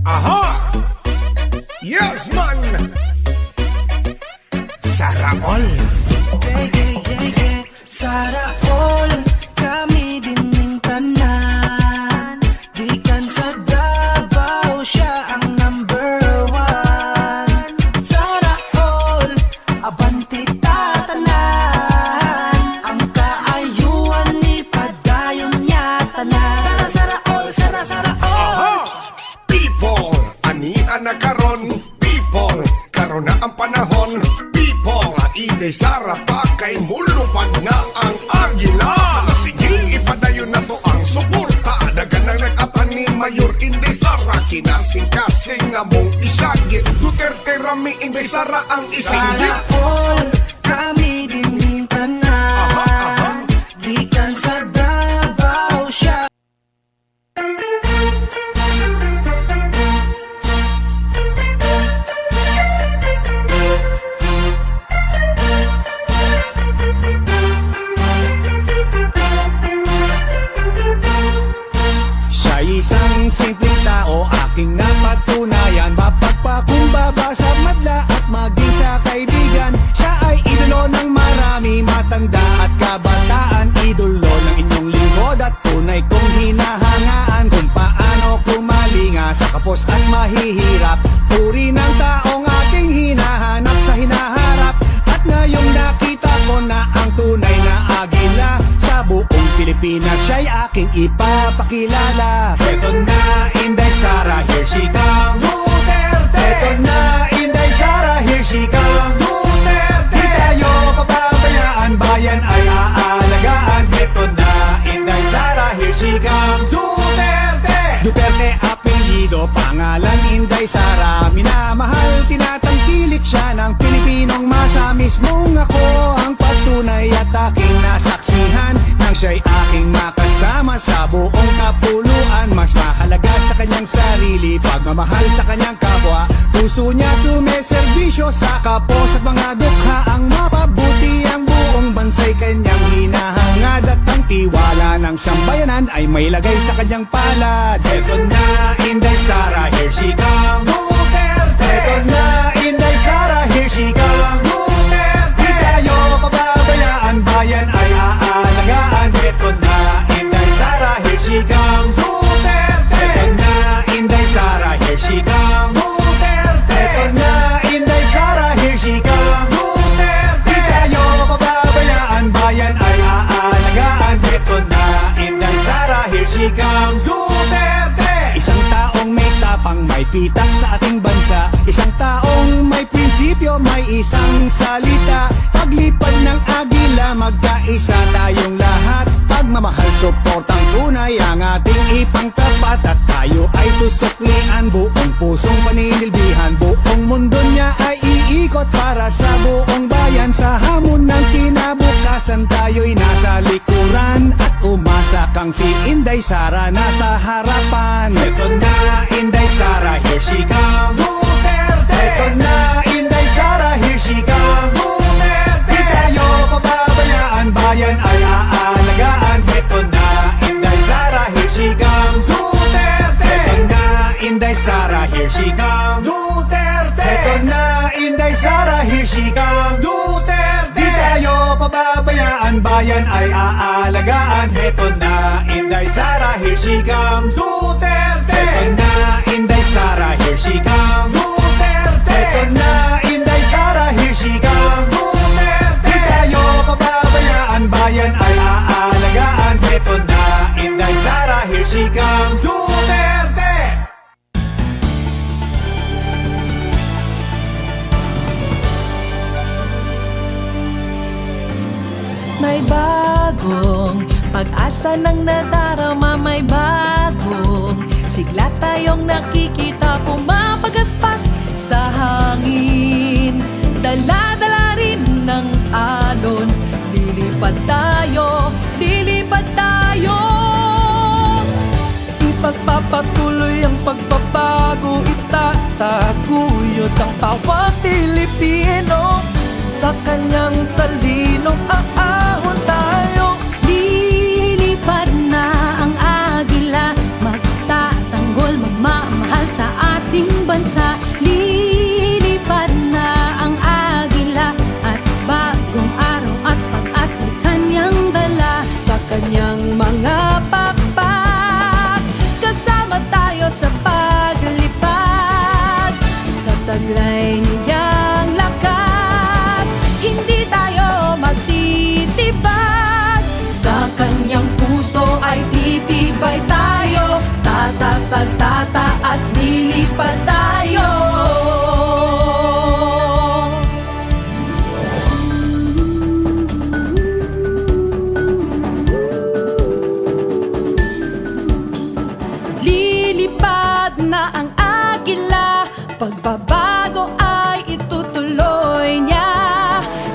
Aha! Yes, man! Sana all! Sana all kami din ng tanan. Di kan sa Davao siya ang number one. Sana all abanti tatanan. Ang kaayuan ni padayon niya tanan. Sana all, sana all. Aha! People! Anian na karon. People! Karon na ang panahon. People! Inday Sara pa kay mulupad na ang agila. Sige, ipadayon na to ang suporta. Dagan ang nag-apan ni Mayor Inday Sara. Kinasing-kasing nga mong isyagit. Duterte Rami Inday Sara ang isinggit. Sana all kami din ng tanan. Di kan sa Davao siya. Isang simpleng tao, aking napatunayan. Mapagpakumbaba sa madla at maging sa kaibigan. Siya ay idolo ng marami, matanda at kabataan. Idolo ng inyong lingkod at tunay kong hinahangaan. Kung paano kumalinga sa kapos at mahihirap. Puri ng taong aking hinahanap sa hinaharap. At ngayong nakita ko na ang tunay na agila. Sa buong Pilipinas siya'y aking ipapakilala. Eto na Inday Sara, here she comes. Duterte! Eto na Inday Sara, here she comes. Duterte! Di tayo pababayaan, bayan ay aalagaan. Eto na Inday Sara, here she comes. Duterte! Duterte apelyido, pangalan Inday Sara. Minamahal, tinatangkilik siya ng Pilipinong masa. Mismong ako ang patunay at aking nasaksihan. Nang siya'y aking makasama sa buong kapuluan. Mas mahalaga sa kanyang sarili, pagmamahal sa kanyang kapwa. Puso niya sumeserbisyo sa kapos at mga dukha. Ang mapabuti ang buong bansa'y kanyang hinahangad. At ang tiwala ng sambayanan ay may lagay sa kanyang palad. Eto na Inday Sara, here she comes. Duterte! Eto na Inday Sara, here she comes. Duterte! Di tayo pababayaan, bayan ay aalagaan. Eto na Inday Sara, here she comes. Duterte! Eto na Inday Sara, here she comes. Duterte! Eto na Inday Sara, here she comes. Duterte! Di tayo pababayaan, bayan ay aalagaan. Eto na Inday Sara, here she comes. Duterte! Isang taong may tapang, may pitak sa ating bansa. Isang taong may prinsipyo, may isang salita. Paglipad ng agila, magkaisa tayong lahat. Pagmamahal, suportang tunay ang ating ipangtapat. At tayo ay susuklian, buong pusong paninilbihan. Buong mundo niya ay iikot para sa buong bayan. Sa hamon ng kinabukasan, tayo'y nasa likuran. At umasa kang si Inday Sara nasa harapan. Eto na Inday Sara, here she comes. Duterte! Eto na Inday Sara, here she comes. Duterte! Di tayo pababayaan, bayan ay aalagaan. Eto na Inday Sara, here she comes. Duterte! Eto na Inday Sara, here she comes. Duterte! Eto na Inday Sara, here she comes. Duterte! Di tayo pababayaan, bayan ay aalagaan. Eto na Inday Sara, here she comes. Duterte! Eto na Inday Sara, here she comes. Duterte! Eto na Inday Sara, here she comes. Duterte! Di tayo pababayaan, bayan ay aalagaan. Eto na Inday Sara, here she comes. Duterte! May bagong pag-asa ng nadarama, may bagong sigla tayong nakikita, pumapagaspas sa hangin. Dala-dala rin ng alon, lilipad tayo, lilipad tayo. Ipagpapatuloy ang pagbabago, itataguyod ang bawat Pilipino. Sa kanyang talinong aahon tayo. Lilipad na ang agila, magtatanggol, magmamahal sa atin. Lilipad na ang agila, pagbabago ay itutuloy niya.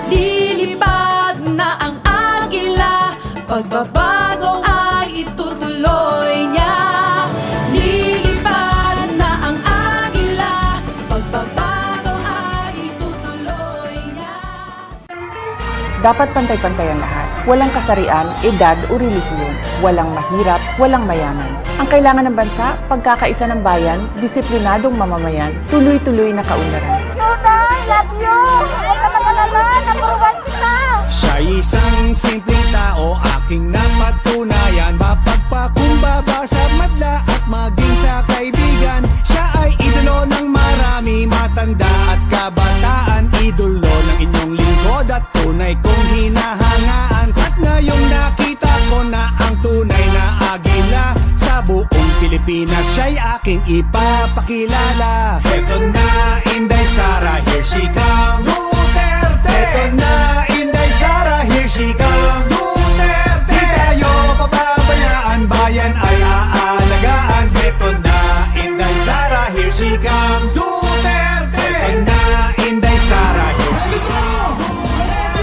Lilipad na ang agila, pagbabago ay itutuloy niya. Lilipad na ang agila, pagbabago ay itutuloy niya. Dapat pantay-pantay ang lahat. Walang kasarian, edad o relihiyon. Walang mahirap, walang mayaman. Ang kailangan ng bansa, pagkakaisa ng bayan, disiplinadong mamamayan, tuloy-tuloy na kaunlaran. Tunay, love you! Huwag ka mag-alala, number one kita! Siya'y isang simpleng tao, aking napatunayan. Mapagpakumbaba sa madla at maging sa kaibigan. Siya ay idolo ng marami, matanda at kabataan. Idolo ng inyong lingkod at tunay kong hinahangaan. At ngayong nakita ko na ang tunay na agila, sa buong Pilipinas siya'y aking ipapakilala. Eto na, Inday Sara, here she comes. Duterte! Eto na, Inday Sara, here she comes. Duterte! Di tayo pababayaan, bayan ay aalagaan. Eto na, Inday Sara, here she comes. Duterte! Eto na, Inday Sara, here she comes.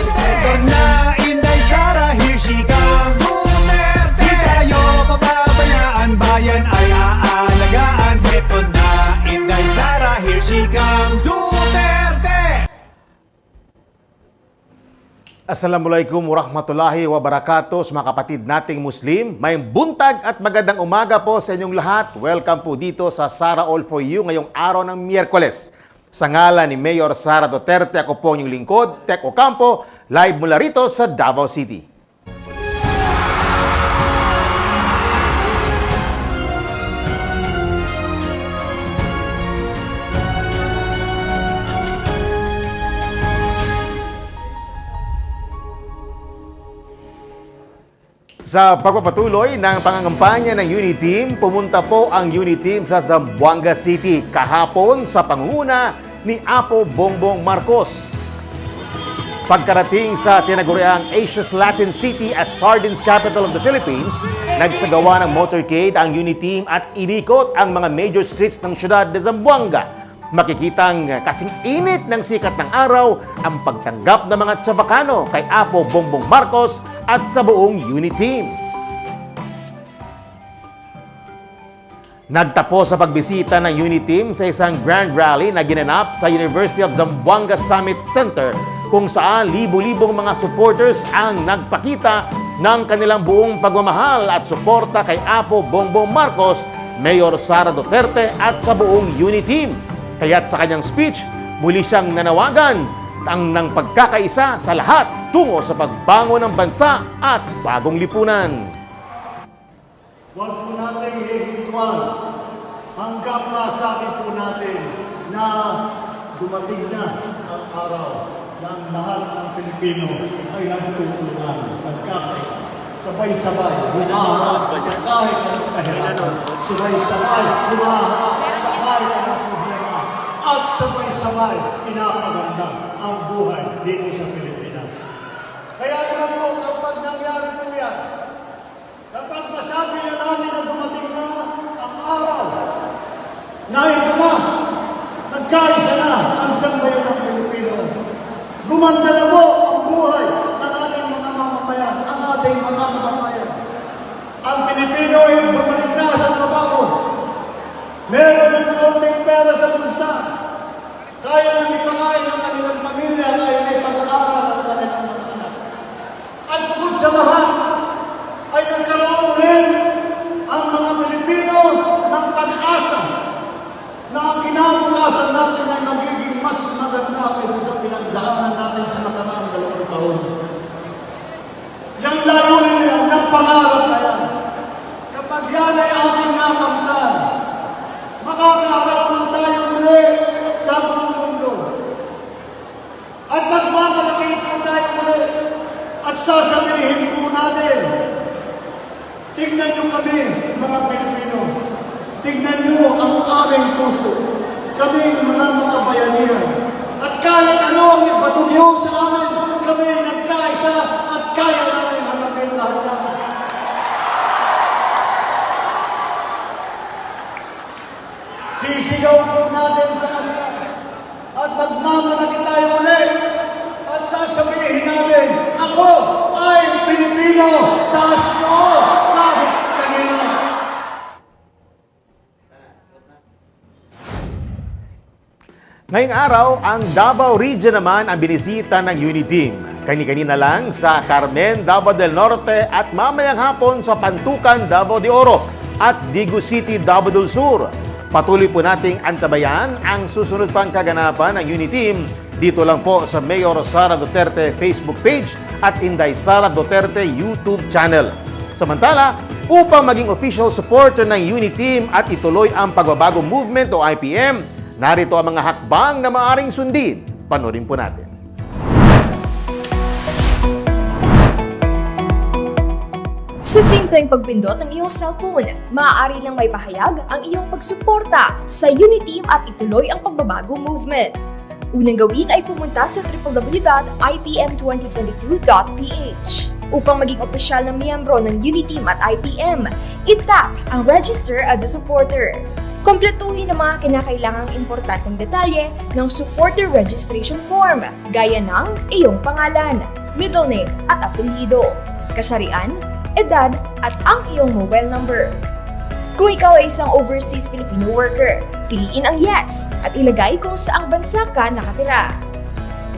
Eto na, Inday Sara, here she comes. Duterte! Di tayo pababayaan, bayan ay aalagaan. Eto na, Inday Sara, here she comes. Duterte! Assalamualaikum warahmatullahi wabarakatuh mga kapatid nating Muslim. May buntag at magandang umaga po sa inyong lahat. Welcome po dito sa SA4U ngayong araw ng Miyerkules. Sa ngalan ni Mayor Sara Duterte, ako po ang inyong lingkod, Tek Ocampo, live mula rito sa Davao City. Sa pagpapatuloy ng pangangampanya ng Unity Team, pumunta po ang Unity Team sa Zamboanga City kahapon sa pangunguna ni Apo Bongbong Marcos. Pagkarating sa tinaguriang Asia's Latin City at Sardines Capital of the Philippines, nagsagawa ng motorcade ang Unity Team at inikot ang mga major streets ng siyudad de Zamboanga. Makikitang kasing init ng sikat ng araw ang pagtanggap ng mga Chavacano kay Apo Bongbong Marcos at sa buong Unity Team. Nagtapos sa pagbisita ng Unity Team sa isang grand rally na ginanap sa University of Zamboanga Summit Center kung saan libo-libong mga supporters ang nagpakita ng kanilang buong pagmamahal at suporta kay Apo Bongbong Marcos, Mayor Sara Duterte at sa buong Unity Team. Kaya't sa kanyang speech, muli siyang nanawagan ng pagkakaisa sa lahat tungo sa pagbango ng bansa at bagong lipunan. Huwag po natin hihintuan hanggang masabi po natin na dumating na ang araw na ang lahat ng Pilipino ay nagtutulungan, nagkakaisa. Sabay-sabay, humaharap sa kahit anong kahirapan. Sabay-sabay, humaharap sa kahit anong problema. At sabay-sabay, pinapaganda ang buhay dito sa Pilipinas. Kaya naman po, kapag nangyari po yan, kapag masabi na natin na dumating na ang araw, na ito na, nagkaisa na ang sambayan ng Pilipino. Gumanda na po ang buhay sa ating mga mamamayan, ang ating mga mamamayan. Ang Pilipino ay bumalik na sa trabaho. Meron ng konting pera sa bansa. Kaya nang ipangain ang kanilang pamilya, kaya na ipag-aaral ang kanilang mga anak. At bukod sa lahat, ay nagkaroon rin ang mga Pilipino ng pag-asa na ang kinabukasan natin ay magiging mas maganda kaysa sa pinagdaanan natin sa nakaraang 2 taon. Yang layunin yan, yung pangarap na yan, kapag yan ay ating nakamtan, makakaharap ng tayo muli sa buong mundo. At magmamalaki po tayo muli at sasabihin po natin, tignan niyo kami, mga Pilipino. Tignan niyo ang aming puso. Kami mga makabayanihan. At kahit ano ang ibatugyo sa amin, kami nagkaisa at kaya namin hanapin lahat namin. Sisigaw po natin sa kanila at magmamalaki tayo ulit at sasabihin natin, ako ay Pilipino, taas ko kahit kanino. Ngayong araw, ang Davao Region naman ang binisita ng Uniteam. Kani-kanina lang sa Carmen, Davao del Norte at mamayang hapon sa Pantukan, Davao de Oro at Digu City, Davao del Sur. Patuloy po nating antabayan ang susunod pang kaganapan ng Uniteam dito lang po sa Mayor Sara Duterte Facebook page at Inday Sara Duterte YouTube channel. Samantala, upang maging official supporter ng Uniteam at ituloy ang pagbabago movement o IPM, narito ang mga hakbang na maaring sundin. Panorin po natin. Sa simpleng pagpindot ng iyong cellphone, maaari lang may pahayag ang iyong pagsuporta sa Uniteam at ituloy ang pagbabago movement. Unang gawin ay pumunta sa www.ipm2022.ph. Upang maging opisyal na miyembro ng Uniteam at IPM, itap ang Register as a Supporter. Kompletuhin ang mga kinakailangang importanteng detalye ng supporter registration form, gaya ng iyong pangalan, middle name at apelyido, kasarian, edad at ang iyong mobile number. Kung ikaw ay isang overseas Filipino worker, piliin ang yes at ilagay kung saang bansa ka nakatira.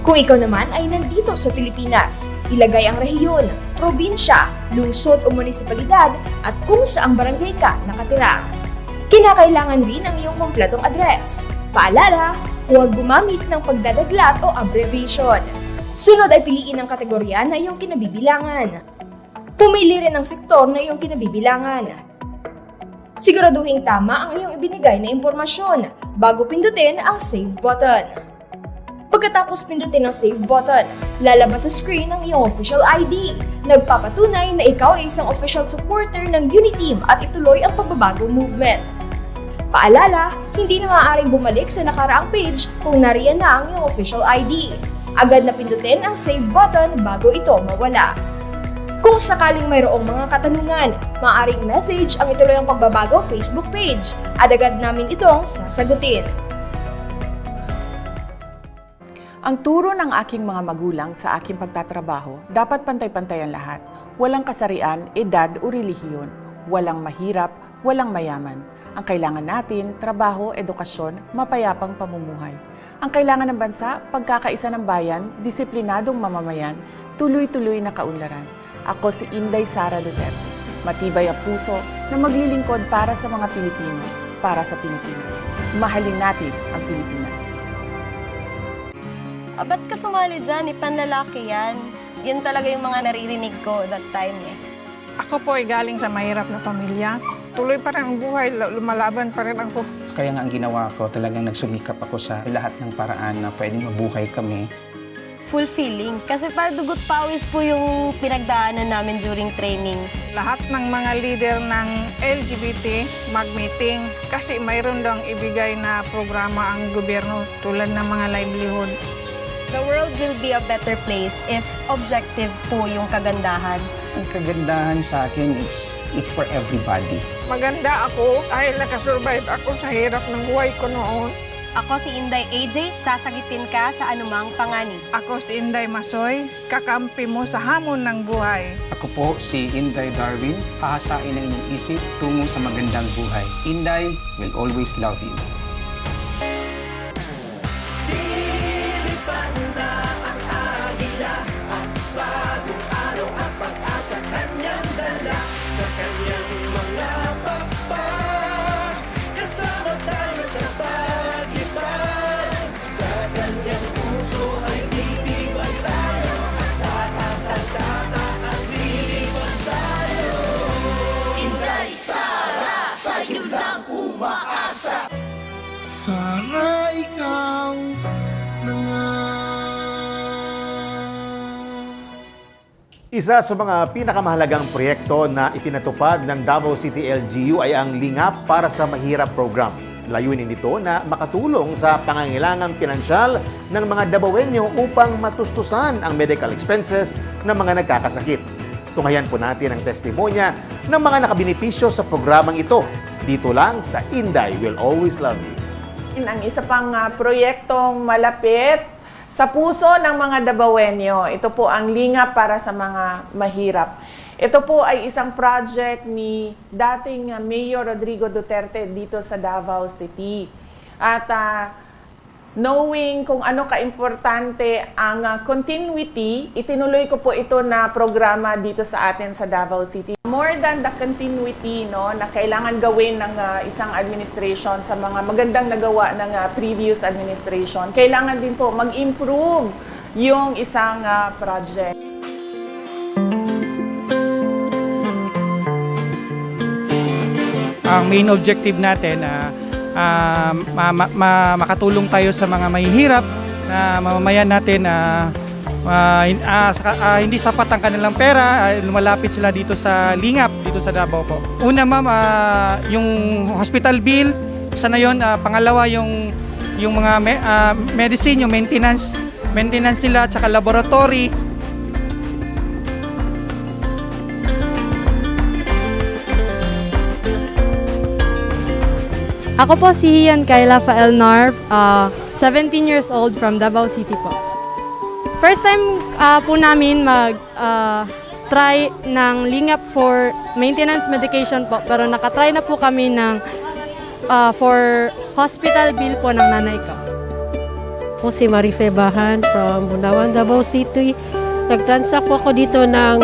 Kung ikaw naman ay nandito sa Pilipinas, ilagay ang rehiyon, probinsya, lungsod o munisipalidad at kung saang barangay ka nakatira. Kinakailangan rin ang iyong kompletong address. Paalala, huwag gumamit ng pagdadaglat o abbreviation. Sunod ay piliin ang kategorya na iyong kinabibilangan. Pumili rin ng sektor na iyong kinabibilangan. Siguraduhin tama ang iyong ibinigay na impormasyon bago pindutin ang Save button. Pagkatapos pindutin ang Save button, lalabas sa screen ang iyong official ID, nagpapatunay na ikaw ay isang official supporter ng Uniteam at ituloy ang pagbabago movement. Paalala, hindi na maaaring bumalik sa nakaraang page kung nariyan na ang iyong official ID. Agad na pindutin ang Save button bago ito mawala. Kung sakaling mayroong mga katanungan, maaaring message ang ituloy ang pagbabago Facebook page at agad namin itong sasagutin. Ang turo ng aking mga magulang sa aking pagtatrabaho, dapat pantay-pantay ang lahat. Walang kasarian, edad o relihiyon. Walang mahirap, walang mayaman. Ang kailangan natin, trabaho, edukasyon, mapayapang pamumuhay. Ang kailangan ng bansa, pagkakaisa ng bayan, disiplinadong mamamayan, tuloy-tuloy na kaunlaran. Ako si Inday Sara Duterte. Matibay ang puso na maglilingkod para sa mga Pilipino, para sa Pilipinas. Mahalin natin ang Pilipinas. Ba't ka sumali dyan? Panlalaki yan. Yun talaga yung mga naririnig ko that time eh. Ako po ay galing sa mahirap na pamilya. Tuloy pa rin ang buhay, lumalaban pa rin ako. Kaya nga ang ginawa ko, talagang nagsumikap ako sa lahat ng paraan na pwedeng mabuhay kami. Fulfilling. Kasi para dugot pawis po yung pinagdaanan namin during training. Lahat ng mga leader ng LGBT mag-meeting kasi mayroon daw ibigay na programa ang gobyerno tulad ng mga livelihood. The world will be a better place if objective po yung kagandahan. Ang kagandahan sa akin, it's for everybody. Maganda ako dahil nakasurvive ako sa hirap ng buhay ko noon. Ako si Inday AJ, sasagitin ka sa anumang panganib. Ako si Inday Masoy, kakampi mo sa hamon ng buhay. Ako po si Inday Darwin, hahasain ang inyong isip tungo sa magandang buhay. Inday will always love you. Sara, ikaw na nga. Isa sa mga pinakamahalagang proyekto na ipinatupad ng Davao City LGU ay ang Lingap para sa Mahirap program. Layunin nito na makatulong sa pangangailangang pinansyal ng mga Davaoenyo upang matustusan ang medical expenses ng mga nagkakasakit. Tunghayan po natin ang testimonya ng mga nakabenepisyo sa programang ito. Dito lang sa Inday Will Always Love You. Ang isa pang proyektong malapit sa puso ng mga Dabawenyo. Ito po ang lingap para sa mga mahirap. Ito po ay isang project ni dating Mayor Rodrigo Duterte dito sa Davao City. At knowing kung ano kaimportante ang continuity, itinuloy ko po ito na programa dito sa atin sa Davao City. More than the continuity, no, na kailangan gawin ng isang administration sa mga magandang nagawa ng previous administration, kailangan din po mag-improve yung isang project. Ang main objective natin makatulong tayo sa mga mahihirap na mamamayan natin hindi sapat ang kanilang pera, lumalapit sila dito sa lingap, dito sa Davao po. Una ma'am, yung hospital bill, isa na yun. Pangalawa yung mga medicine, yung maintenance nila, tsaka laboratory. Ako po si Ian Kayla Faelnar, 17 years old from Davao City po. First time po namin mag-try ng lingap for maintenance medication po, pero nakatry na po kami ng for hospital bill po ng nanay ko. Ako si Marife Bahan from Bunawan, Davao City. Nag-transact po ako dito ng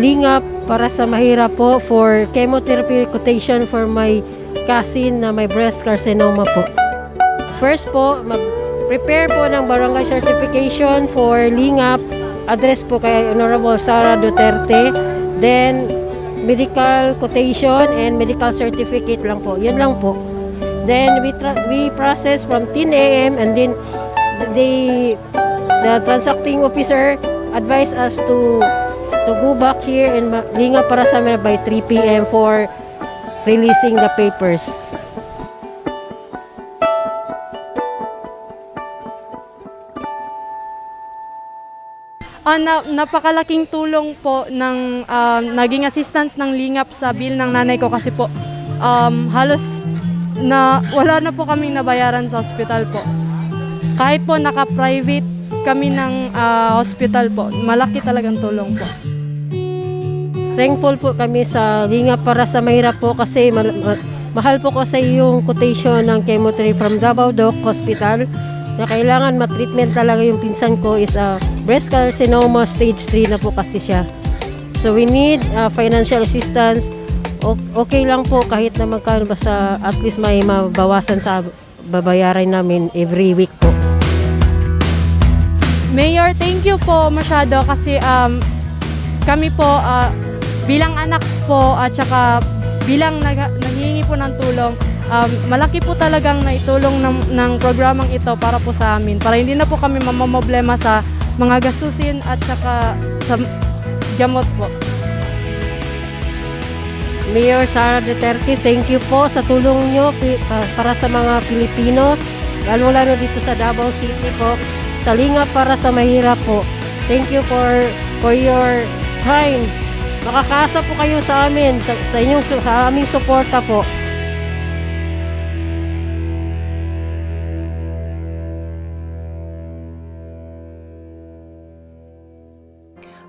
lingap para sa mahirap po for chemotherapy quotation for my cousin na may breast carcinoma po. First po, mag-prepare po ng barangay certification for lingap, address po kay Honorable Sara Duterte, then medical quotation and medical certificate lang po. Yun lang po. Then we process from 10 a.m. and then the transacting officer advised us to go back here and lingap para sa amin by 3 p.m. for releasing the papers. Napakalaking tulong po ng naging assistance ng lingap sa bill ng nanay ko kasi po halos na wala na po kaming nabayaran sa hospital po. Kahit po naka-private kami ng hospital po, malaki talagang tulong po. Thankful po kami sa lingap para sa mahirap po kasi mahal po kasi yung quotation ng chemotherapy from Davao Doc Hospital na kailangan matreatment talaga yung pinsan ko is breast carcinoma stage 3 na po kasi siya. So we need financial assistance. Okay lang po kahit na magkano basta at least may mabawasan sa babayaran namin every week po. Mayor, thank you po masyado kasi kami po bilang anak po at saka bilang naghihingi po ng tulong, malaki po talagang naitulong ng programang ito para po sa amin. Para hindi na po kami mamamoblema sa mga gastusin at saka sa gamot po. Mayor Sara Duterte, thank you po sa tulong nyo para sa mga Pilipino, lalo-lalo dito sa Davao City po, sa lingap para sa mahirap po. Thank you for your time. Makakaasa po kayo sa amin, sa aming suporta po.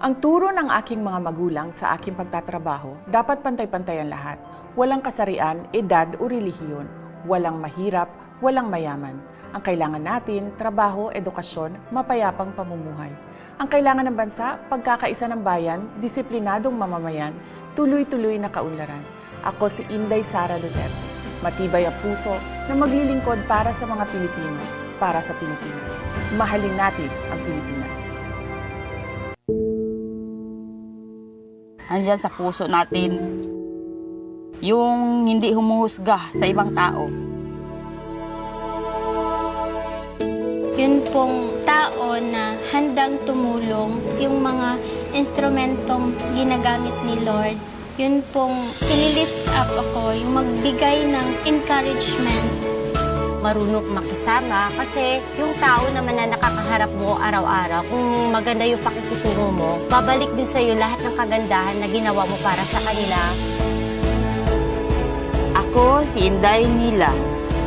Ang turo ng aking mga magulang sa aking pagtatrabaho, dapat pantay-pantay ang lahat. Walang kasarian, edad o relihiyon. Walang mahirap, walang mayaman. Ang kailangan natin, trabaho, edukasyon, mapayapang pamumuhay. Ang kailangan ng bansa, pagkakaisa ng bayan, disiplinadong mamamayan, tuloy-tuloy na kaunlaran. Ako si Inday Sara Duterte. Matibay ang puso na maglilingkod para sa mga Pilipino, para sa Pilipinas. Mahalin natin ang Pilipinas. Andyan sa puso natin yung hindi humuhusga sa ibang tao. Yun pong tao na handang tumulong, yung mga instrumentong ginagamit ni Lord, yun pong ililift up ako, yung magbigay ng encouragement. Marunong makisama kasi yung tao naman na nakakaharap mo araw-araw, kung maganda yung pakikitungo mo, babalik din sa'yo lahat ng kagandahan na ginawa mo para sa kanila. Ako si Inday Nila,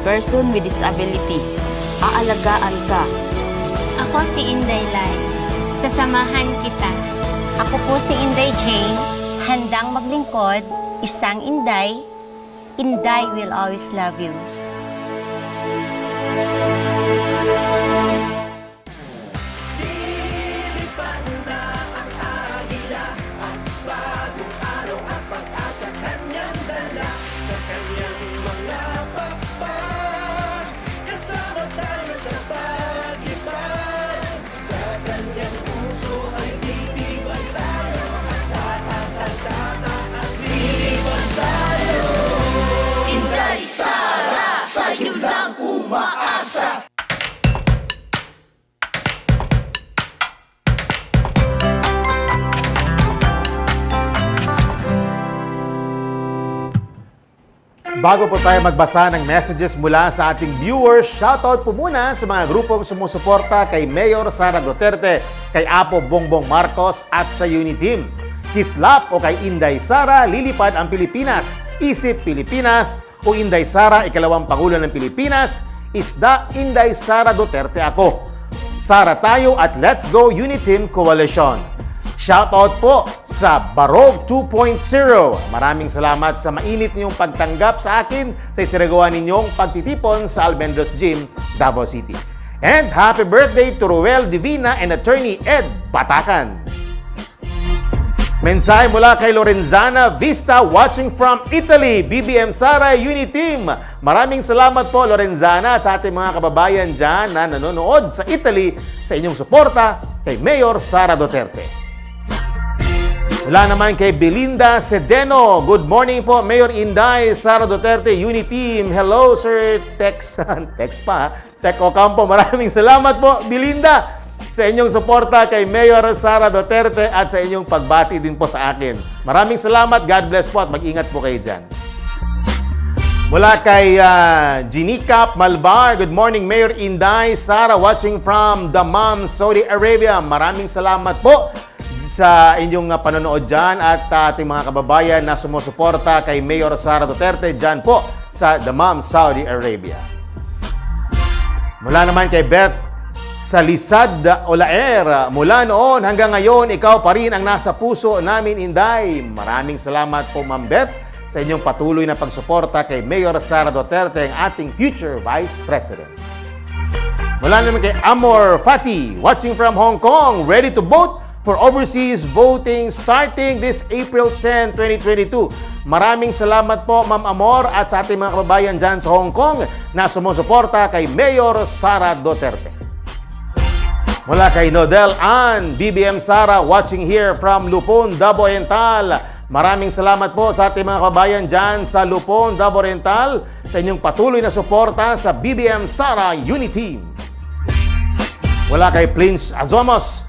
person with disability. Aalagaan ka. Ako si Inday Lai. Sasamahan kita. Ako po si Inday Jane, handang maglingkod, isang Inday. Inday will always love you. Inday Sara, sa'yo lang umaasa. Bago po tayo magbasa ng messages mula sa ating viewers, shoutout po muna sa mga grupong sumusuporta kay Mayor Sara Duterte, kay Apo Bongbong Marcos at sa Uniteam. Kislap o kay Inday Sara, lilipad ang Pilipinas. Isip Pilipinas o Inday Sara, ikalawang Pangulo ng Pilipinas. Isda, Inday Sara Duterte ako. Sara tayo at Let's Go Uniteam Coalition. Shoutout po sa Barog 2.0. Maraming salamat sa mainit niyong pagtanggap sa akin sa isinagawa ninyong pagtitipon sa Almendros Gym, Davao City. And happy birthday to Ruel Divina and Attorney Ed Batacan. Mensahe mula kay Lorenzana Vista watching from Italy, BBM Sara Uniteam. Maraming salamat po Lorenzana at sa ating mga kababayan dyan na nanonood sa Italy sa inyong suporta kay Mayor Sara Duterte. Mula naman kay Belinda Sedeno. Good morning po, Mayor Inday Sara Duterte, Uniteam. Hello, Sir Tex. Tex pa, Tec Ocampo. Maraming salamat po, Belinda, sa inyong suporta kay Mayor Sara Duterte at sa inyong pagbati din po sa akin. Maraming salamat. God bless po at mag-ingat po kayo dyan. Mula kay Ginicap Malbar. Good morning, Mayor Inday Sara, watching from Dammam, Saudi Arabia. Maraming salamat po sa inyong panonood dyan at ating mga kababayan na sumusuporta kay Mayor Sara Duterte dyan po sa Dammam, Saudi Arabia. Mula naman kay Beth Salisad Olaer, mula noon hanggang ngayon, ikaw pa rin ang nasa puso namin, Inday. Maraming salamat po, Ma'am Beth, sa inyong patuloy na pagsuporta kay Mayor Sara Duterte, ang ating future Vice President. Mula naman kay Amor Fati, watching from Hong Kong, ready to vote for overseas voting starting this April 10, 2022. Maraming salamat po, Ma'am Amor, at sa ating mga kababayan dyan sa Hong Kong na sumusuporta kay Mayor Sara Duterte. Mula kay Nodel Ann, BBM Sara, watching here from Lupon, Davao Oriental. Maraming salamat po sa ating mga kababayan dyan sa Lupon, Davao Oriental sa inyong patuloy na suporta sa BBM Sara Uniteam. Mula kay Prince Azomos,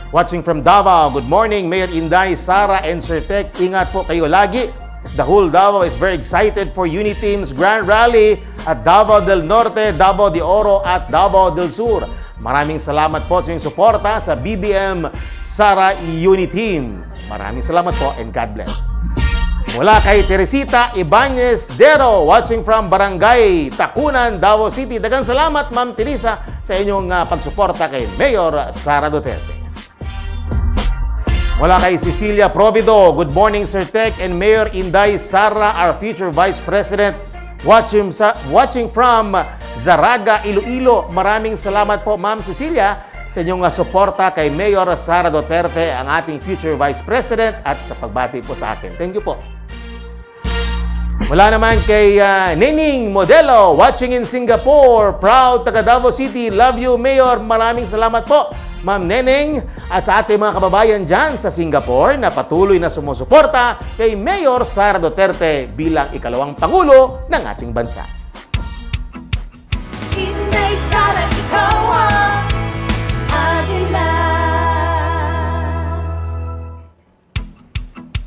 watching from Davao. Good morning, Mayor Inday, Sara, and Sir Tec. Ingat po kayo lagi. The whole Davao is very excited for Uniteam's Grand Rally at Davao del Norte, Davao de Oro at Davao del Sur. Maraming salamat po sa inyong suporta sa BBM Sara Uniteam. Maraming salamat po and God bless. Mula kay Teresita Ibanez Dero, watching from Barangay Tacunan, Davao City. Daghang salamat, Ma'am Teresa, sa inyong pagsuporta kay Mayor Sara Duterte. Mula kay Cecilia Provido, good morning Sir Tec and Mayor Inday Sara, our future Vice President, watching from Zaraga, Iloilo. Maraming salamat po, Ma'am Cecilia, sa inyong suporta kay Mayor Sara Duterte, ang ating future Vice President, at sa pagbati po sa akin. Thank you po. Mula naman kay Nening Modelo, watching in Singapore, proud taga Davao City. Love you, Mayor. Maraming salamat po, Ma'am Neneng, at sa ating mga kababayan dyan sa Singapore na patuloy na sumusuporta kay Mayor Sara Duterte bilang ikalawang Pangulo ng ating bansa. Inday Sara, ikaw ang agila.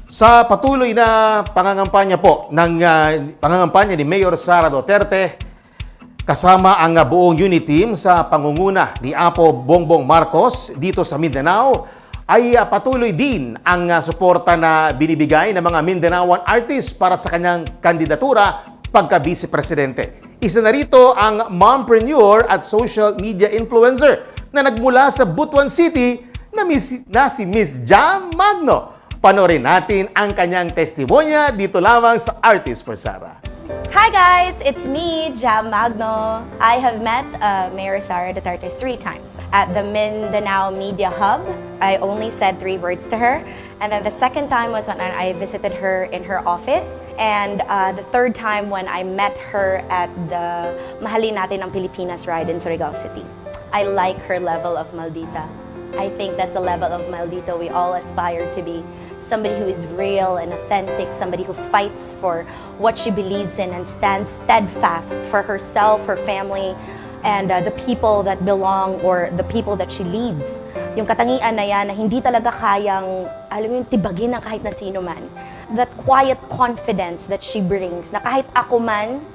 Sa patuloy na pangangampanya po ng pangangampanya ni Mayor Sara Duterte, kasama ang buong Uniteam sa pangunguna ni Apo Bongbong Marcos dito sa Mindanao, ay patuloy din ang suporta na binibigay ng mga Mindanaoan artists para sa kanyang kandidatura pagka-vice presidente. Isa na rito ang mompreneur at social media influencer na nagmula sa Butuan City na si Miss Jam Magno. Panoorin natin ang kanyang testimonya dito lamang sa Artist for Sara. Hi guys, it's me, Jam Magno. I have met Mayor Sara Duterte 3 times. At the Mindanao Media Hub, I only said 3 words to her. And then the second time was when I visited her in her office. And the third time when I met her at the Mahalin Natin ang Pilipinas ride in Surigao City. I like her level of maldita. I think that's the level of maldita we all aspire to be. Somebody who is real and authentic, somebody who fights for what she believes in and stands steadfast for herself, her family, and the people that belong or the people that she leads. Yung katangian na yan na hindi talaga kayang, alam mo yung tibagin ng kahit na sino man. That quiet confidence that she brings, na kahit ako man,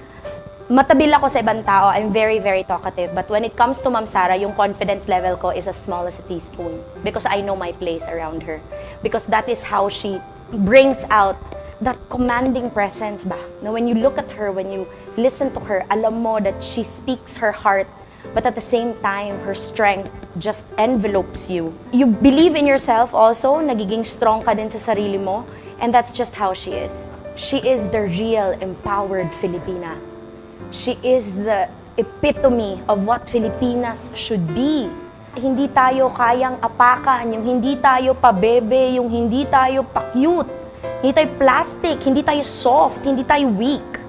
matabil ako sa ibang tao, I'm very, very talkative. But when it comes to Ma'am Sara, yung confidence level ko is as small as a teaspoon. Because I know my place around her. Because that is how she brings out that commanding presence ba. Now when you look at her, when you listen to her, alam mo that she speaks her heart. But at the same time, her strength just envelopes you. You believe in yourself also, nagiging strong ka din sa sarili mo. And that's just how she is. She is the real empowered Filipina. She is the epitome of what Filipinas should be. Hindi tayo kayang apakan, yung hindi tayo pabebe, yung hindi tayo pa-cute, hindi tayo plastic, hindi tayo soft, hindi tayo weak.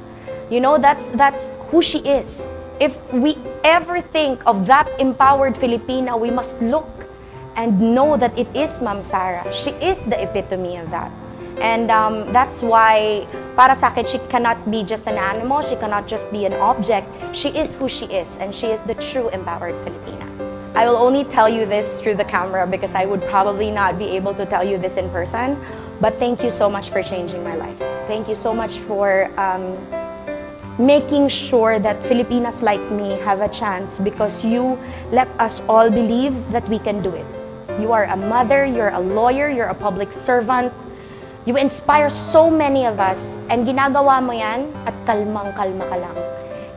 You know, that's who she is. If we ever think of that empowered Filipina, we must look and know that it is Ma'am Sara. She is the epitome of that. And that's why, para sa akin, she cannot be just an animal, she cannot just be an object. She is who she is, and she is the true empowered Filipina. I will only tell you this through the camera because I would probably not be able to tell you this in person. But thank you so much for changing my life. Thank you so much for making sure that Filipinas like me have a chance because you let us all believe that we can do it. You are a mother, you're a lawyer, you're a public servant. You inspire so many of us, and ginagawa mo yan at kalmang-kalma ka lang.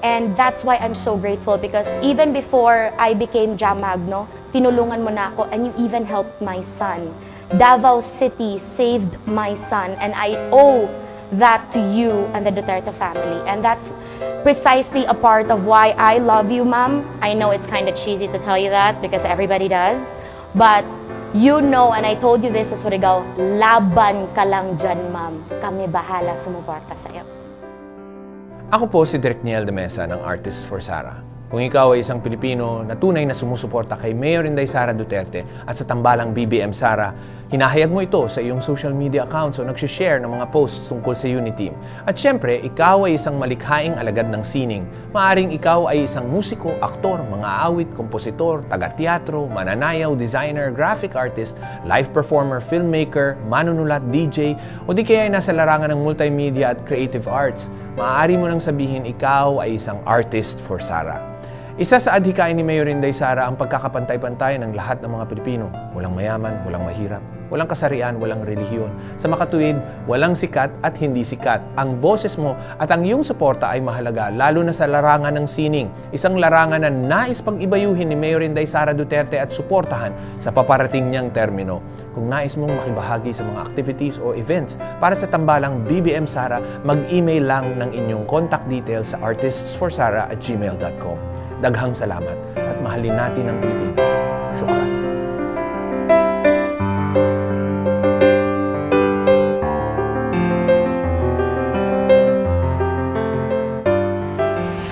And that's why I'm so grateful because even before I became Jam Magno, tinulungan mo na ako and you even helped my son. Davao City saved my son and I owe that to you and the Duterte family. And that's precisely a part of why I love you, Ma'am. I know it's kind of cheesy to tell you that because everybody does, but you know, and I told you this sa Surigao, laban ka lang dyan, Ma'am. Kami bahala sumuporta sa'yo. Ako po si Direk Niel de Mesa ng Artist for Sara. Kung ikaw ay isang Pilipino na tunay na sumusuporta kay Mayor Inday Sara Duterte at sa tambalang BBM Sara, hinahayag mo ito sa iyong social media accounts o nagsishare ng mga posts tungkol sa Uniteam. At syempre, ikaw ay isang malikhaing alagad ng sining. Maaring ikaw ay isang musiko, aktor, mga awit, kompositor, taga-teatro, mananayaw, designer, graphic artist, live performer, filmmaker, manunulat, DJ, o di kaya ay nasa larangan ng multimedia at creative arts. Maaari mo nang sabihin ikaw ay isang artist for Sara. Isa sa adhikain ni Mayor Inday Sara ang pagkakapantay-pantay ng lahat ng mga Pilipino. Walang mayaman, walang mahirap, walang kasarian, walang relihiyon. Sa makatuwid, walang sikat at hindi sikat. Ang boses mo at ang iyong suporta ay mahalaga, lalo na sa larangan ng sining. Isang larangan na nais pag-ibayuhin ni Mayor Inday Sara Duterte at suportahan sa paparating niyang termino. Kung nais mong makibahagi sa mga activities o events para sa tambalang BBM Sara, mag-email lang ng inyong contact details sa artistsforsara@gmail.com. Daghang salamat at mahalin natin ang Pilipinas. Syukran.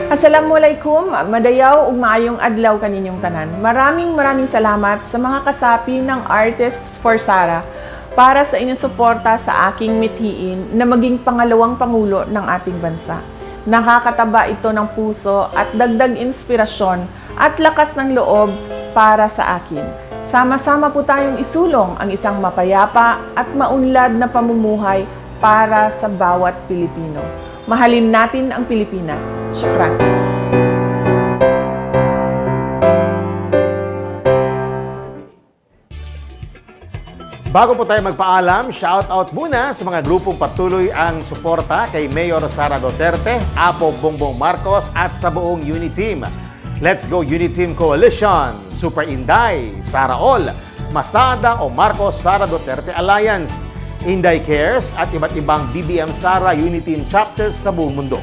Assalamualaikum, madayaw ug maayong adlaw kaninyong tanan. Maraming salamat sa mga kasapi ng Artists for Sara para sa inyong suporta sa aking mithiin na maging pangalawang pangulo ng ating bansa. Nakakataba ito ng puso at dagdag inspirasyon at lakas ng loob para sa akin. Sama-sama po tayong isulong ang isang mapayapa at maunlad na pamumuhay para sa bawat Pilipino. Mahalin natin ang Pilipinas. Syukran. Bago po tayo magpaalam, shoutout muna sa mga grupong patuloy ang suporta kay Mayor Sara Duterte, Apo Bongbong Marcos at sa buong Uniteam. Let's Go Uniteam Coalition, Super Inday, Sara All, Masada o Marcos Sara Duterte Alliance, Inday Cares at iba't ibang BBM Sara Uniteam chapters sa buong mundo.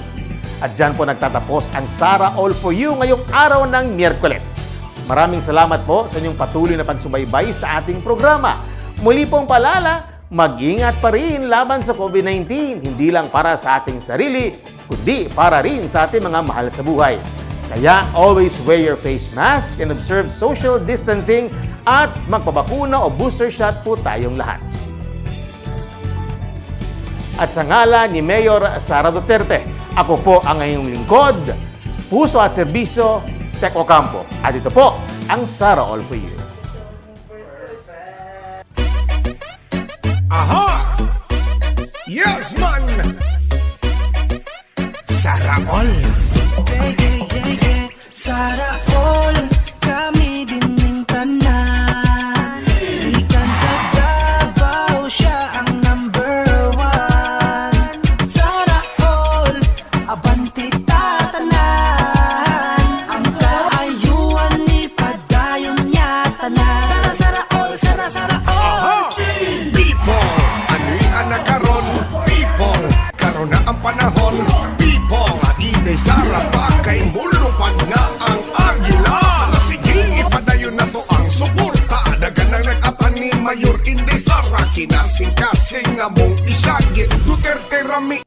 At dyan po nagtatapos ang SA4U ngayong araw ng Miyerkules. Maraming salamat po sa inyong patuloy na pagsubaybay sa ating programa. Muli pong paalala, mag-ingat pa rin laban sa COVID-19, hindi lang para sa ating sarili, kundi para rin sa ating mga mahal sa buhay. Kaya always wear your face mask and observe social distancing at magpabakuna o booster shot po tayong lahat. At sa ngalan ni Mayor Sara Duterte, ako po ang inyong lingkod, puso at serbisyo, Tec Ocampo. At ito po ang SA4U. Aha! Yes, man! Sara All! Sara all, kami din ng tanan. Ikan sa Davao, siya ang number one. Sara all, abanti tatanan. Ang kaayuan ni padayon niya tanan. Sara all, Sara all. People, ano'y anakaron. People, karon na ang panahon. People, hindi Sara pa kay mulupad na ang agila. Sige, ipadayon na to ang suporta. Daganang nag-apan ni Mayor Inday Sara. Kinasing-kasing nga mong isyagit. Duterte Rami.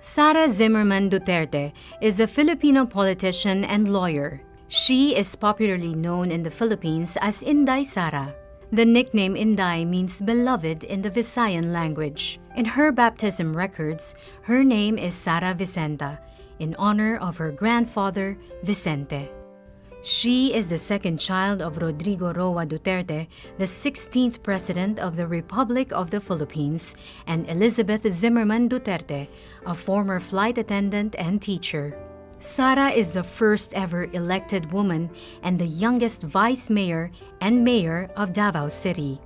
Sara Zimmerman Duterte is a Filipino politician and lawyer. She is popularly known in the Philippines as Inday Sara. The nickname Inday means beloved in the Visayan language. In her baptism records, her name is Sara Vicenta, in honor of her grandfather, Vicente. She is the second child of Rodrigo Roa Duterte, the 16th President of the Republic of the Philippines, and Elizabeth Zimmerman Duterte, a former flight attendant and teacher. Sara is the first ever elected woman and the youngest vice mayor and mayor of Davao City.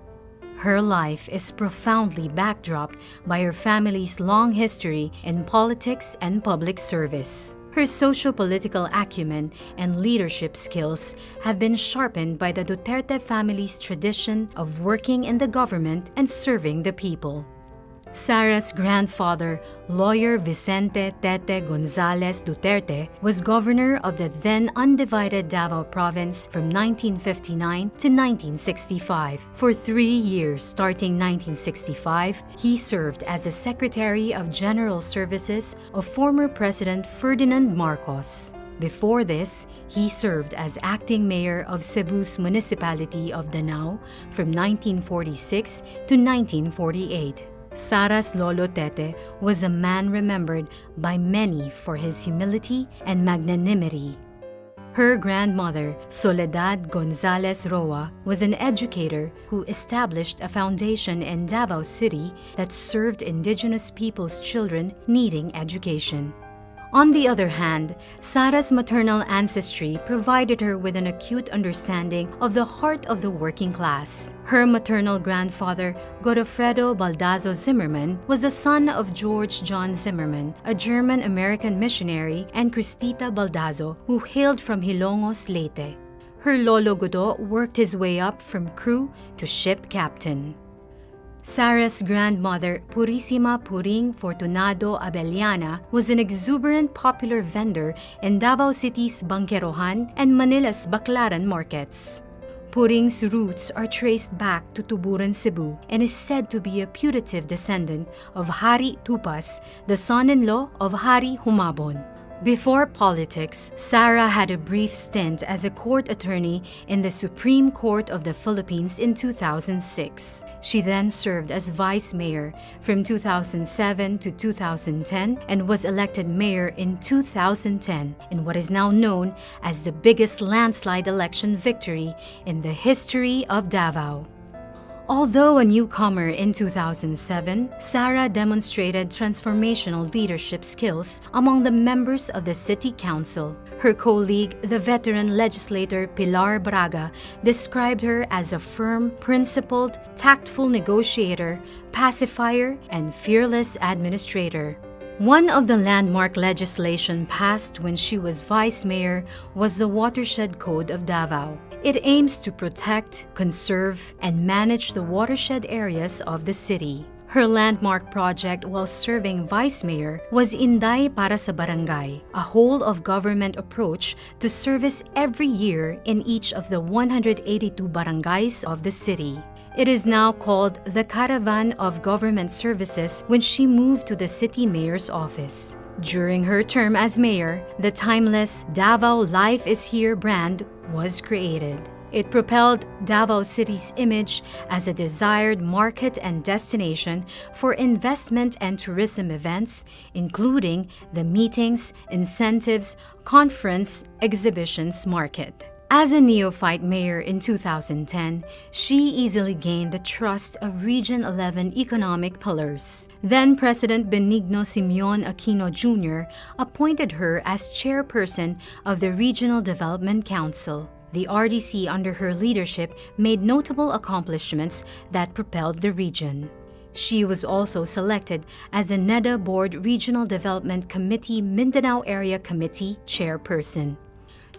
Her life is profoundly backdropped by her family's long history in politics and public service. Her socio-political acumen and leadership skills have been sharpened by the Duterte family's tradition of working in the government and serving the people. Sara's grandfather, lawyer Vicente Tete Gonzales Duterte, was governor of the then undivided Davao Province from 1959 to 1965. For 3 years, starting 1965, he served as a Secretary of General Services of former President Ferdinand Marcos. Before this, he served as acting mayor of Cebu's municipality of Danao from 1946 to 1948. Sara's Lolo Tete was a man remembered by many for his humility and magnanimity. Her grandmother, Soledad Gonzales Roa, was an educator who established a foundation in Davao City that served indigenous people's children needing education. On the other hand, Sara's maternal ancestry provided her with an acute understanding of the heart of the working class. Her maternal grandfather, Godofredo Baldazo Zimmerman, was the son of George John Zimmerman, a German-American missionary, and Cristita Baldazo, who hailed from Hilongos, Leyte. Her lolo Godo worked his way up from crew to ship captain. Sara's grandmother, Purissima Puring Fortunado Abellana, was an exuberant popular vendor in Davao City's Bangkerohan and Manila's Baclaran markets. Puring's roots are traced back to Tuburan, Cebu, and is said to be a putative descendant of Hari Tupas, the son-in-law of Hari Humabon. Before politics, Sara had a brief stint as a court attorney in the Supreme Court of the Philippines in 2006. She then served as vice mayor from 2007 to 2010 and was elected mayor in 2010 in what is now known as the biggest landslide election victory in the history of Davao. Although a newcomer in 2007, Sara demonstrated transformational leadership skills among the members of the City Council. Her colleague, the veteran legislator Pilar Braga, described her as a firm, principled, tactful negotiator, pacifier, and fearless administrator. One of the landmark legislation passed when she was vice mayor was the Watershed Code of Davao. It aims to protect, conserve, and manage the watershed areas of the city. Her landmark project while serving vice mayor was Inday para sa Barangay, a whole-of-government approach to service every year in each of the 182 barangays of the city. It is now called the Caravan of Government Services when she moved to the city mayor's office. During her term as mayor, the timeless Davao Life is Here brand was created. It propelled Davao City's image as a desired market and destination for investment and tourism events, including the meetings, incentives, conference, exhibitions market. As a neophyte mayor in 2010, she easily gained the trust of Region 11 economic pillars. Then President Benigno Simeon Aquino Jr. appointed her as chairperson of the Regional Development Council. The RDC under her leadership made notable accomplishments that propelled the region. She was also selected as a NEDA Board Regional Development Committee Mindanao Area Committee chairperson.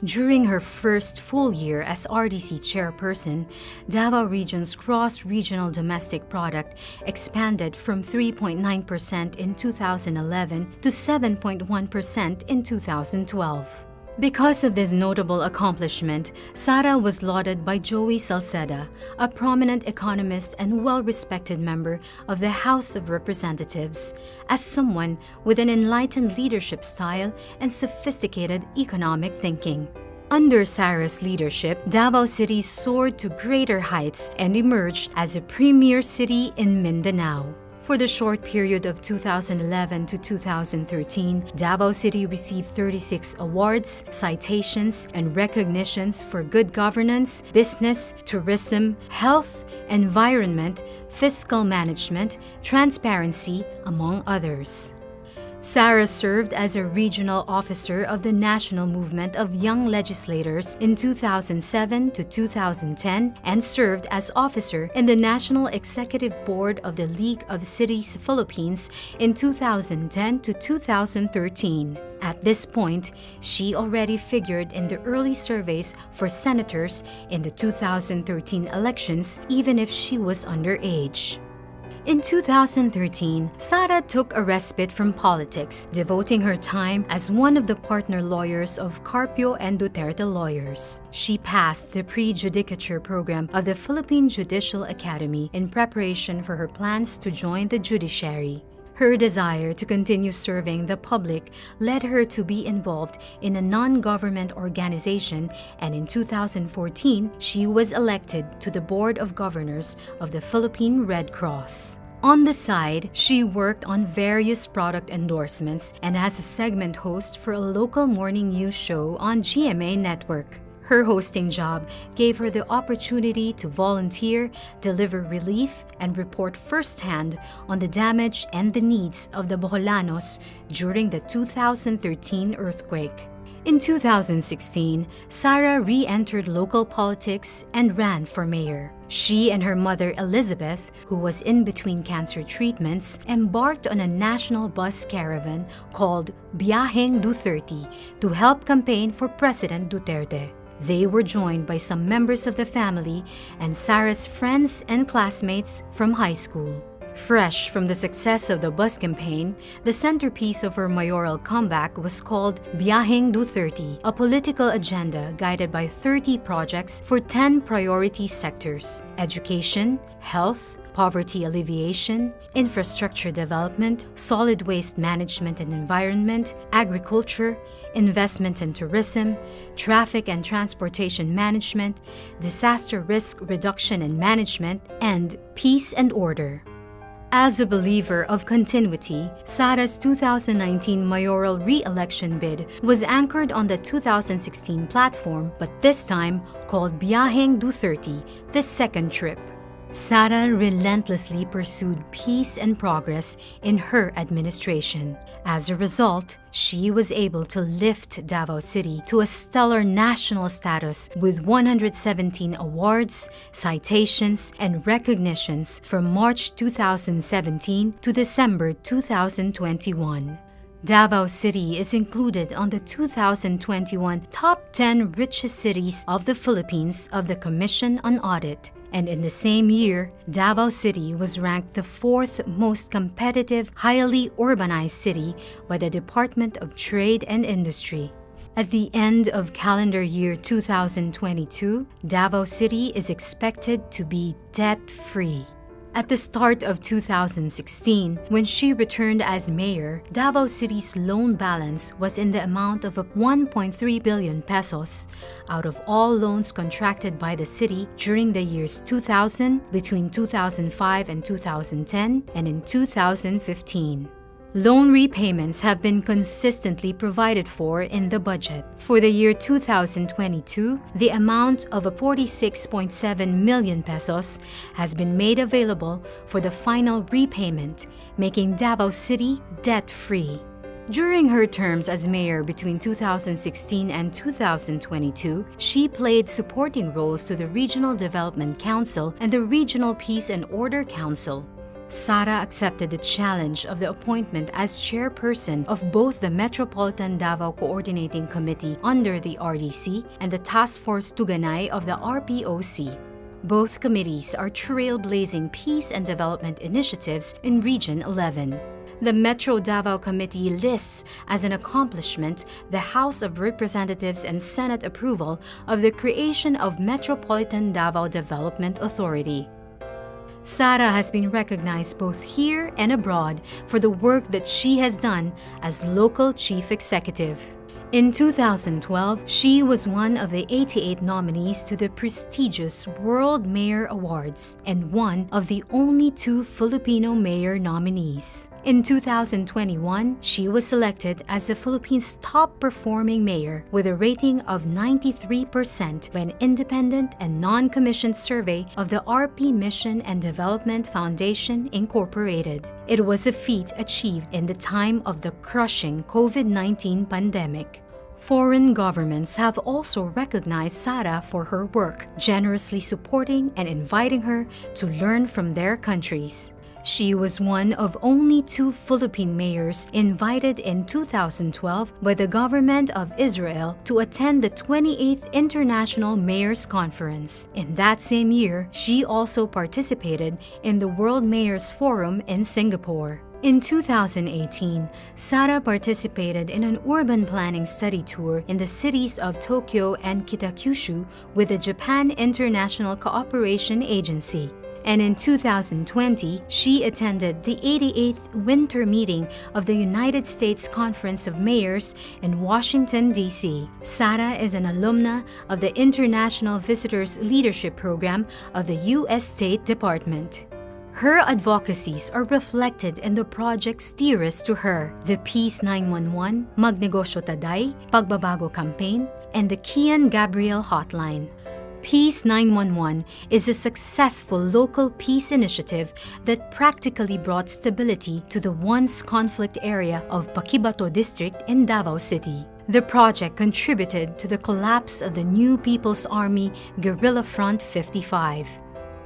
During her first full year as RDC chairperson, Davao Region's gross regional domestic product expanded from 3.9% in 2011 to 7.1% in 2012. Because of this notable accomplishment, Sara was lauded by Joey Salceda, a prominent economist and well-respected member of the House of Representatives, as someone with an enlightened leadership style and sophisticated economic thinking. Under Sara's leadership, Davao City soared to greater heights and emerged as a premier city in Mindanao. For the short period of 2011 to 2013, Davao City received 36 awards, citations, and recognitions for good governance, business, tourism, health, environment, fiscal management, transparency, among others. Sara served as a regional officer of the National Movement of Young Legislators in 2007 to 2010 and served as officer in the National Executive Board of the League of Cities Philippines in 2010 to 2013. At this point, she already figured in the early surveys for senators in the 2013 elections, even if she was underage. In 2013, Sara took a respite from politics, devoting her time as one of the partner lawyers of Carpio and Duterte lawyers. She passed the pre-judicature program of the Philippine Judicial Academy in preparation for her plans to join the judiciary. Her desire to continue serving the public led her to be involved in a non-government organization, and in 2014, she was elected to the Board of Governors of the Philippine Red Cross. On the side, she worked on various product endorsements and as a segment host for a local morning news show on GMA Network. Her hosting job gave her the opportunity to volunteer, deliver relief, and report firsthand on the damage and the needs of the Boholanos during the 2013 earthquake. In 2016, Sara re-entered local politics and ran for mayor. She and her mother Elizabeth, who was in between cancer treatments, embarked on a national bus caravan called Biyaheng Duterte to help campaign for President Duterte. They were joined by some members of the family and Sara's friends and classmates from high school. Fresh from the success of the bus campaign, the centerpiece of her mayoral comeback was called Biyaheng Duterte, a political agenda guided by 30 projects for 10 priority sectors: education, health, poverty alleviation, infrastructure development, solid waste management and environment, agriculture, investment and tourism, traffic and transportation management, disaster risk reduction and management, and peace and order. As a believer of continuity, Sara's 2019 mayoral re-election bid was anchored on the 2016 platform, but this time called Biyaheng Duterte, the second trip. Sara relentlessly pursued peace and progress in her administration. As a result, she was able to lift Davao City to a stellar national status with 117 awards, citations, and recognitions from March 2017 to December 2021. Davao City is included on the 2021 Top 10 Richest Cities of the Philippines of the Commission on Audit. And in the same year, Davao City was ranked the 4th most competitive, highly urbanized city by the Department of Trade and Industry. At the end of calendar year 2022, Davao City is expected to be debt-free. At the start of 2016, when she returned as mayor, Davao City's loan balance was in the amount of 1.3 billion pesos out of all loans contracted by the city during the years 2000, between 2005 and 2010, and in 2015. Loan repayments have been consistently provided for in the budget. For the year 2022, the amount of 46.7 million pesos has been made available for the final repayment, making Davao City debt-free. During her terms as mayor between 2016 and 2022, she played supporting roles to the Regional Development Council and the Regional Peace and Order Council. Sara accepted the challenge of the appointment as chairperson of both the Metropolitan Davao Coordinating Committee under the RDC and the Task Force Tuganay of the RPOC. Both committees are trailblazing peace and development initiatives in Region 11. The Metro Davao Committee lists as an accomplishment the House of Representatives and Senate approval of the creation of Metropolitan Davao Development Authority. Sara has been recognized both here and abroad for the work that she has done as local chief executive. In 2012, she was one of the 88 nominees to the prestigious World Mayor Awards and one of the only 2 Filipino mayor nominees. In 2021, she was selected as the Philippines' top-performing mayor with a rating of 93% by an independent and non-commissioned survey of the RP Mission and Development Foundation, Incorporated. It was a feat achieved in the time of the crushing COVID-19 pandemic. Foreign governments have also recognized Sara for her work, generously supporting and inviting her to learn from their countries. She was one of only 2 Philippine mayors invited in 2012 by the government of Israel to attend the 28th International Mayors Conference. In that same year, she also participated in the World Mayors Forum in Singapore. In 2018, Sara participated in an urban planning study tour in the cities of Tokyo and Kitakyushu with the Japan International Cooperation Agency. And in 2020, she attended the 88th Winter Meeting of the United States Conference of Mayors in Washington, D.C. Sara is an alumna of the International Visitors Leadership Program of the U.S. State Department. Her advocacies are reflected in the projects dearest to her, the Peace 911, Magnegosyo Taday, Pagbabago Campaign, and the Kian Gabriel Hotline. Peace 911 is a successful local peace initiative that practically brought stability to the once conflict area of Paquibato District in Davao City. The project contributed to the collapse of the New People's Army Guerrilla Front 55.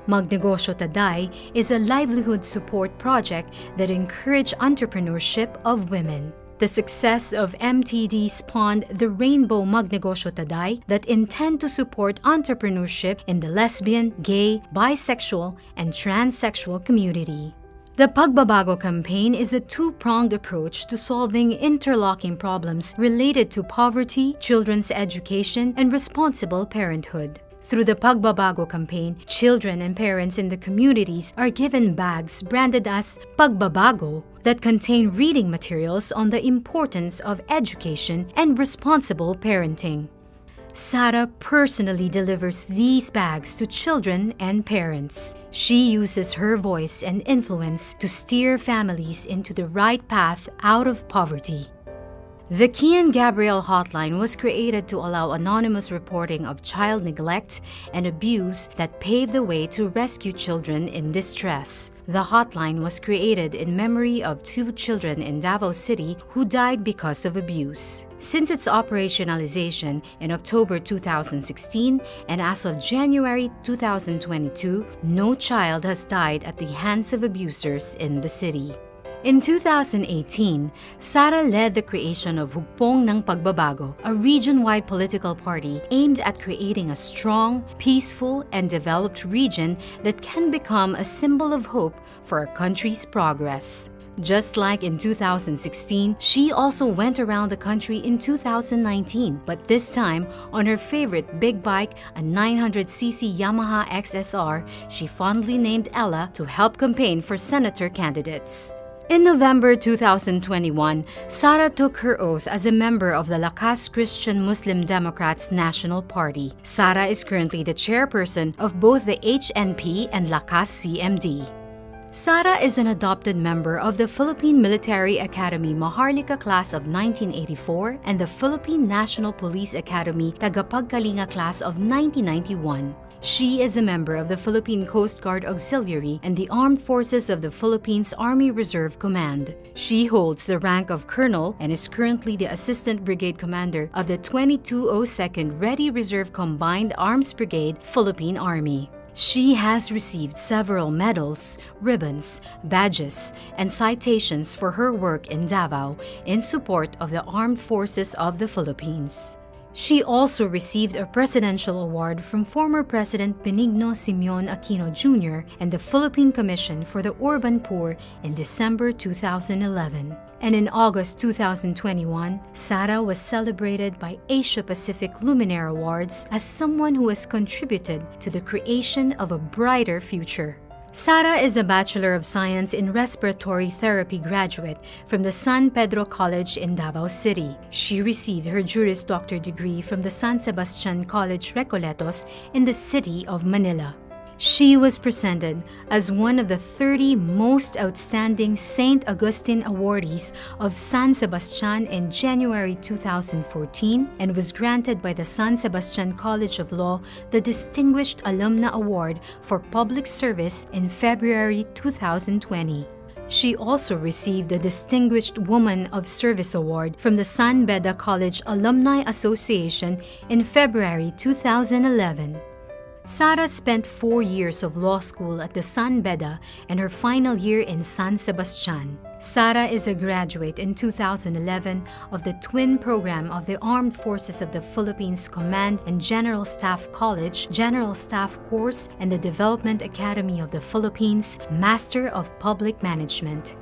Magnegosyo Taday is a livelihood support project that encourages entrepreneurship of women. The success of MTD spawned the Rainbow Magnegosyo Taday that intend to support entrepreneurship in the lesbian, gay, bisexual, and transsexual community. The Pagbabago campaign is a 2-pronged approach to solving interlocking problems related to poverty, children's education, and responsible parenthood. Through the Pagbabago campaign, children and parents in the communities are given bags branded as Pagbabago that contain reading materials on the importance of education and responsible parenting. Sara personally delivers these bags to children and parents. She uses her voice and influence to steer families into the right path out of poverty. The Kian Gabriel hotline was created to allow anonymous reporting of child neglect and abuse that paved the way to rescue children in distress. The hotline was created in memory of 2 children in Davao City who died because of abuse. Since its operationalization in October 2016 and as of January 2022, no child has died at the hands of abusers in the city. In 2018, Sara led the creation of Hugpong ng Pagbabago, a region-wide political party aimed at creating a strong, peaceful, and developed region that can become a symbol of hope for our country's progress. Just like in 2016, she also went around the country in 2019, but this time on her favorite big bike, a 900cc Yamaha XSR, she fondly named Ella to help campaign for senator candidates. In November 2021, Sara took her oath as a member of the Lakas Christian Muslim Democrats National Party. Sara is currently the chairperson of both the HNP and Lakas CMD. Sara is an adopted member of the Philippine Military Academy Maharlika Class of 1984 and the Philippine National Police Academy Tagapagkalinga Class of 1991. She is a member of the Philippine Coast Guard Auxiliary and the Armed Forces of the Philippines Army Reserve Command. She holds the rank of Colonel and is currently the Assistant Brigade Commander of the 2202nd Ready Reserve Combined Arms Brigade, Philippine Army. She has received several medals, ribbons, badges, and citations for her work in Davao in support of the Armed Forces of the Philippines. She also received a presidential award from former President Benigno Simeon Aquino Jr. and the Philippine Commission for the Urban Poor in December 2011. And in August 2021, Sara was celebrated by Asia Pacific Luminaire Awards as someone who has contributed to the creation of a brighter future. Sara is a Bachelor of Science in Respiratory Therapy graduate from the San Pedro College in Davao City. She received her Juris Doctor degree from the San Sebastian College Recoletos in the city of Manila. She was presented as one of the 30 most outstanding St. Augustine awardees of San Sebastian in January 2014 and was granted by the San Sebastian College of Law the Distinguished Alumna Award for Public Service in February 2020. She also received the Distinguished Woman of Service Award from the San Beda College Alumni Association in February 2011. Sara spent 4 years of law school at the San Beda and her final year in San Sebastian. Sara is a graduate in 2011 of the twin program of the Armed Forces of the Philippines Command and General Staff College, General Staff Course, and the Development Academy of the Philippines, Master of Public Management.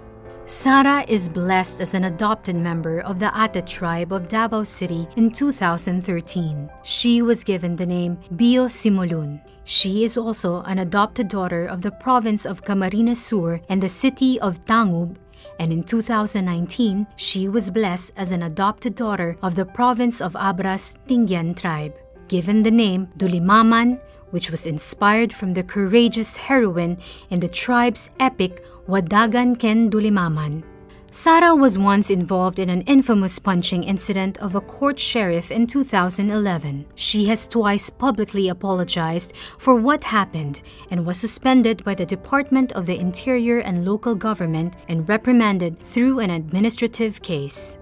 Sara is blessed as an adopted member of the Ate tribe of Davao City in 2013. She was given the name Bio Simulun. She is also an adopted daughter of the province of Camarines Sur and the city of Tangub, and in 2019, she was blessed as an adopted daughter of the province of Abras Tingyan tribe, given the name Dulimaman, which was inspired from the courageous heroine in the tribe's epic Wadagan Ken Dulimaman. Sara was once involved in an infamous punching incident of a court sheriff in 2011. She has twice publicly apologized for what happened and was suspended by the Department of the Interior and Local Government and reprimanded through an administrative case.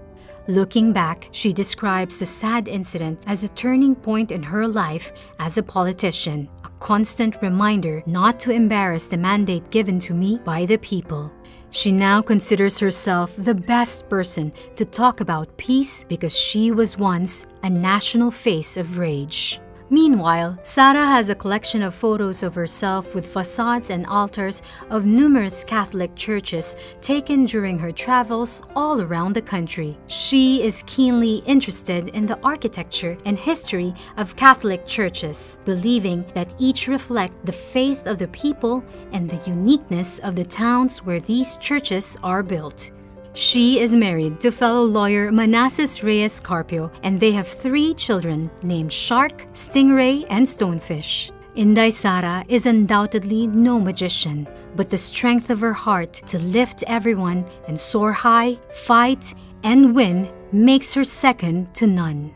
Looking back, she describes the sad incident as a turning point in her life as a politician, a constant reminder not to embarrass the mandate given to me by the people. She now considers herself the best person to talk about peace because she was once a national face of rage. Meanwhile, Sara has a collection of photos of herself with facades and altars of numerous Catholic churches taken during her travels all around the country. She is keenly interested in the architecture and history of Catholic churches, believing that each reflect the faith of the people and the uniqueness of the towns where these churches are built. She is married to fellow lawyer Manassas Reyes Carpio, and they have 3 children named Shark, Stingray, and Stonefish. Inday Sara is undoubtedly no magician, but the strength of her heart to lift everyone and soar high, fight, and win makes her second to none.